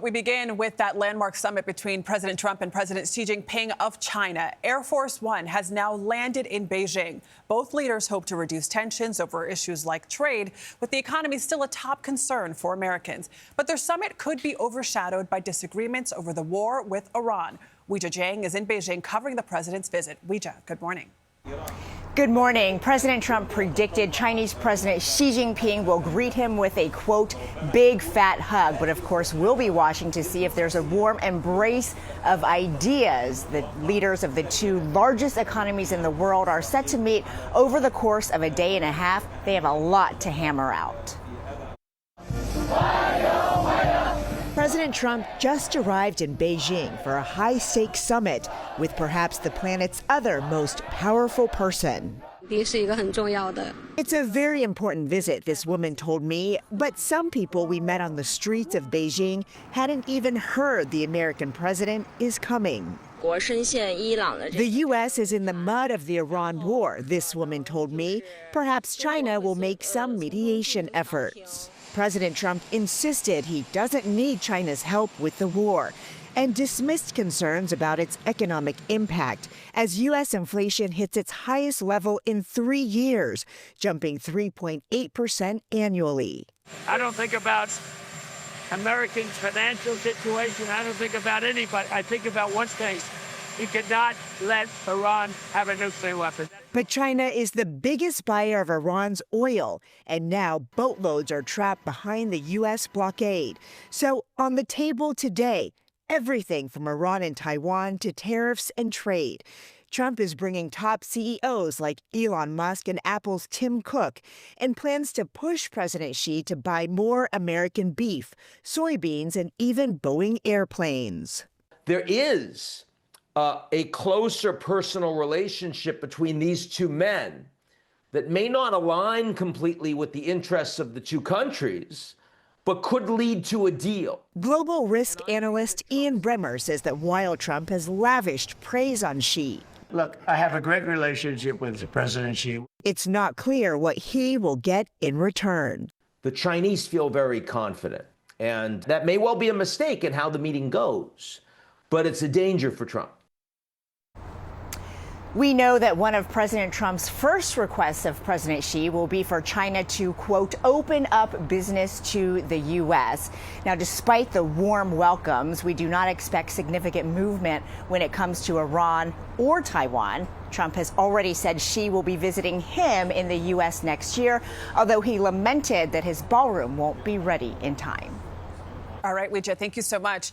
We begin with that landmark summit between President Trump and President Xi Jinping of China. Air Force One has now landed in Beijing. Both leaders hope to reduce tensions over issues like trade, with the economy still a top concern for Americans. But their summit could be overshadowed by disagreements over the war with Iran. Weijia Jiang is in Beijing covering the president's visit. Weijia, good morning. Good morning. President Trump predicted Chinese President Xi Jinping will greet him with a, quote, big fat hug. But of course, we'll be watching to see if there's a warm embrace of ideas. The leaders of the two largest economies in the world are set to meet over the course of a day and a half. They have a lot to hammer out. President Trump just arrived in Beijing for a high-stakes summit with perhaps the planet's other most powerful person. It's a very important visit, this woman told me, but some people we met on the streets of Beijing hadn't even heard the American president is coming. The U.S. is in the mud of the Iran war, this woman told me. Perhaps China will make some mediation efforts. President Trump insisted he doesn't need China's help with the war and dismissed concerns about its economic impact as U.S. inflation hits its highest level in 3 years, jumping 3.8% annually. I don't think about Americans' financial situation. I don't think about anybody. I think about one thing. You cannot let Iran have a nuclear weapon. But China is the biggest buyer of Iran's oil, and now boatloads are trapped behind the U.S. blockade. So on the table today, everything from Iran and Taiwan to tariffs and trade. Trump is bringing top CEOs like Elon Musk and Apple's Tim Cook and plans to push President Xi to buy more American beef, soybeans, and even Boeing airplanes. There is a closer personal relationship between these two men that may not align completely with the interests of the two countries, but could lead to a deal. Global risk analyst Ian Bremmer says that while Trump has lavished praise on Xi, Look, I have a great relationship with President Xi. it's not clear what he will get in return. The Chinese feel very confident, and that may well be a mistake in how the meeting goes, but it's a danger for Trump. We know that one of President Trump's first requests of President Xi will be for China to, quote, open up business to the U.S. Now, despite the warm welcomes, we do not expect significant movement when it comes to Iran or Taiwan. Trump has already said Xi will be visiting him in the U.S. next year, although he lamented that his ballroom won't be ready in time. All right, Weijia, thank you so much.